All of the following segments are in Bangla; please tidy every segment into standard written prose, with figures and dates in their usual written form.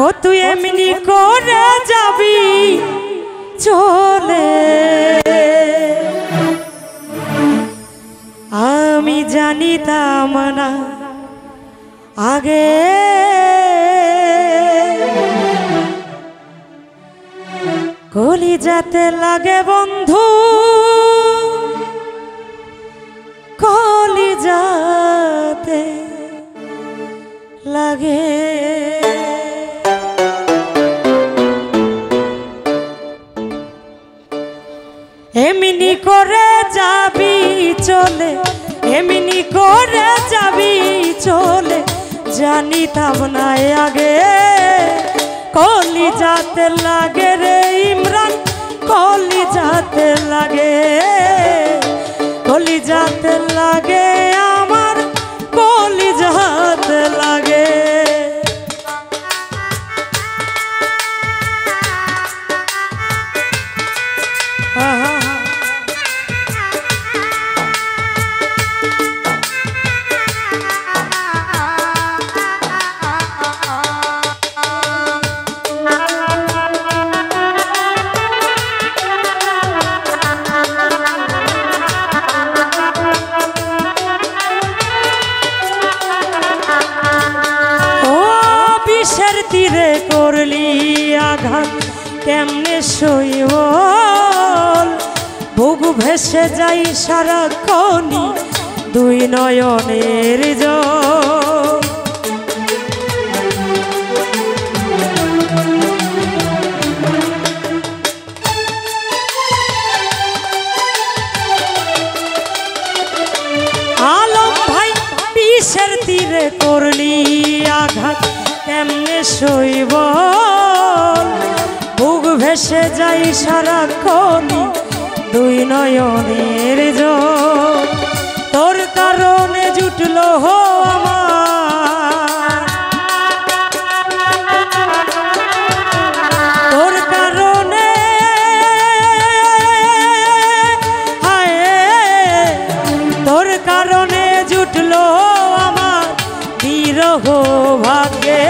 ও তুই এমনি করে যাবি চলে, আমি জানিতাম না আগে কলিজাতে লাগে বন্ধু, কলিজাতে লাগে। এমনি করে যাবি চলে, এমনি করে যাবি চলে, জানিতাম না আগে কলিজাতে লাগে রে ইমরান, কলিজাতে লাগে, কলিজাতে লাগে আমার, কলিজাতে লাগে। তীরে করলি আঘাত কেমনে সইব, বুক ভেসে যাই সারাক্ষণই দুই নয়নের জল। আলম ভাই বিষের তীরে করলি আঘাত কেমনে সইব, বুক ভেসে যাই সারাক্ষণই দুই নয়নের জল। তোর কারণে জুটলো হো আমার, তোর কারণে হায়, তোর কারণে জুটলো আমার বিরহ ভাগ্যে,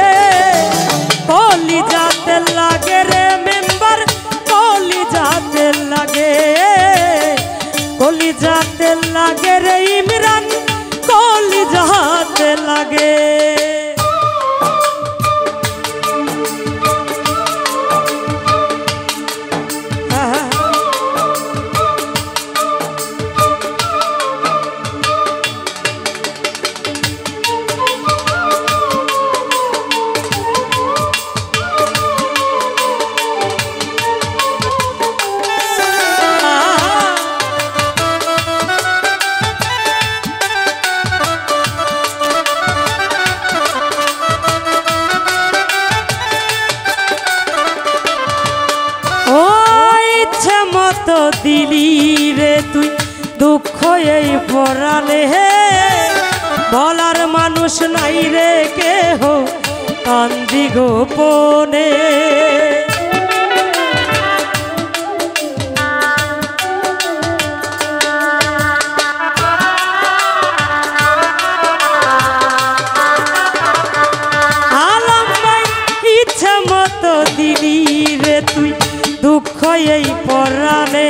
কলিজাতে লাগে রে মেম্বার, কলিজাতে লাগে, কলিজাতে লাগে রে ইমরান, কলিজাতে লাগে। দিলি রে তুই দুঃখ এই পরালে, বলার মানুষ নাই রে কেহ কান্দি গোপনে। আলম ভাই ইচ্ছে মতো দিলি রে তুই দুঃখ এই পরালে,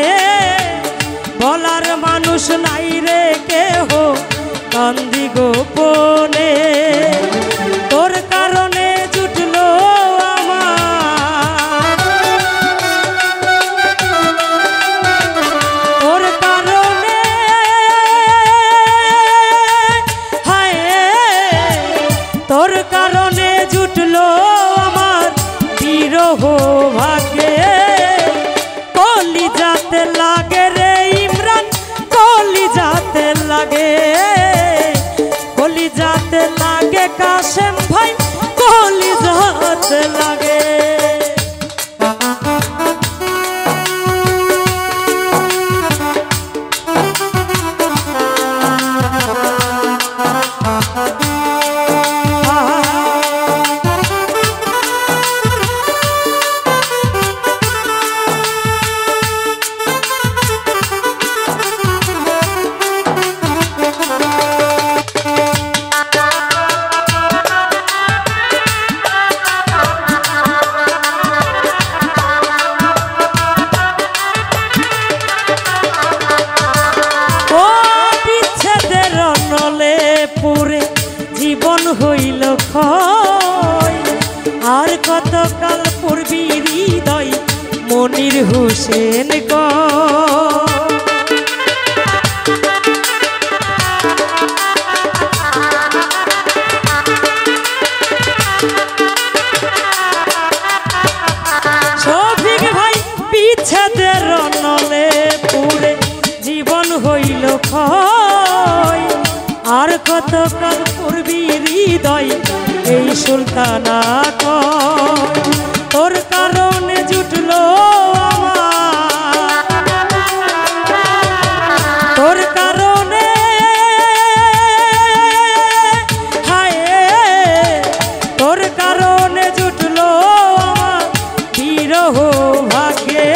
বলার মানুষ নাই রে কেহ কান্দি গোপনে। তোর কারণে জুটলো আমার, তোর কারণে হায়, তোর কারণে জুটলো আমার বিরহ ভাগ্যে, কলিজাতে লাগে রে ইমরান, কলিজাতে লাগে, কলিজাতে লাগে কাশেম ভাই, কলিজাতে লাগে। জীবন হইল ক্ষয় আর কতকাল পূর্বী হৃদয় মনির হোসেন শফিক ভাই বিচ্ছেদের নলে পুরে জীবন হইল ক্ষয় আর কতকাল পূর্বী হৃদয় এই সুলতানা তোর কারণে জুটলো তোর কারণে হায় তোর কারণে জুটলো বিরহ ভাগ্যে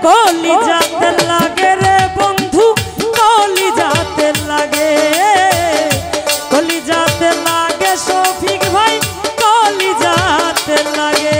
কলি যাতে লাগে রে বন্ধু কলি যাতে লাগে কলি যাতে লাগে শফিক ভাই কলি যাতে লাগে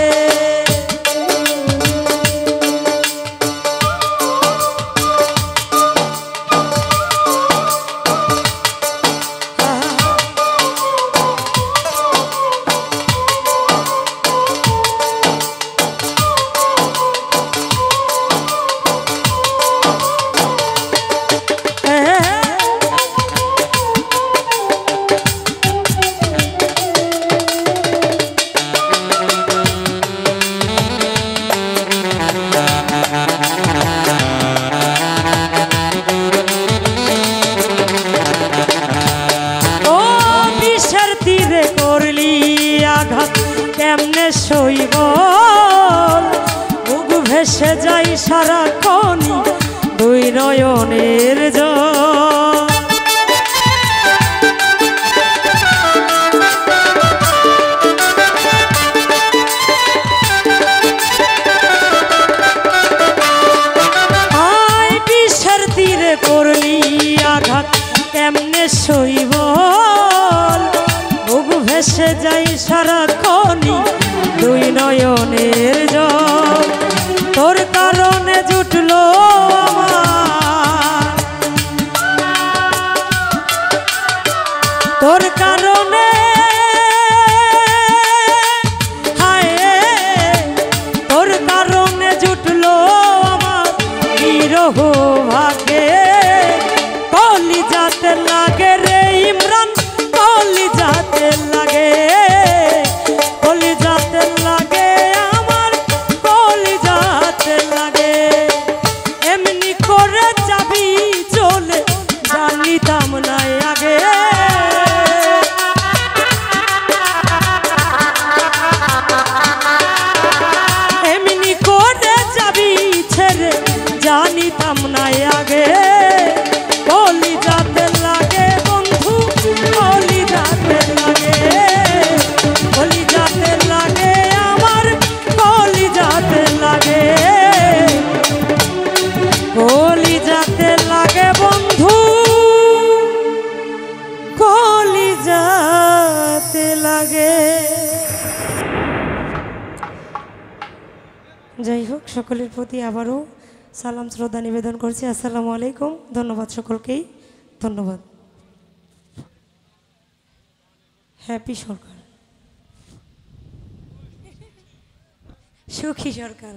কেমনে সইব বুক ভেসে যাই সারাক্ষণই দুই নয়নের জল আয় বিষের তীরে করলি আঘাত কেমনে সইব বুক ভেসে যাই সারাক্ষণই দুই নয়নের জল তোর কারণে জুটলো আমার তোর কারণে হায় তোর কারণে জুটলো আমার বিরহ ভাগ্যে কলি যাতে লাগে রে ইমরান কলি যাতে লাগে কলি যাতে লাগে আমার কলি যাতে লাগে এমনি করে যাবি চলে জানিতাম না আগে এমনি করে যাবি ছেড়ে জানিতাম না আগে কলি যাতে লাগে বন্ধু কলি যাতে লাগে কলি যাতে লাগে আমার কলি যাতে লাগে কলি যাতে লাগে বন্ধু কলি যাতে লাগে যাই হোক সকলের প্রতি আবারও সালাম শ্রদ্ধা নিবেদন করছি আসসালামু আলাইকুম ধন্যবাদ সকলকেই ধন্যবাদ হ্যাপি সরকার সুখী সরকার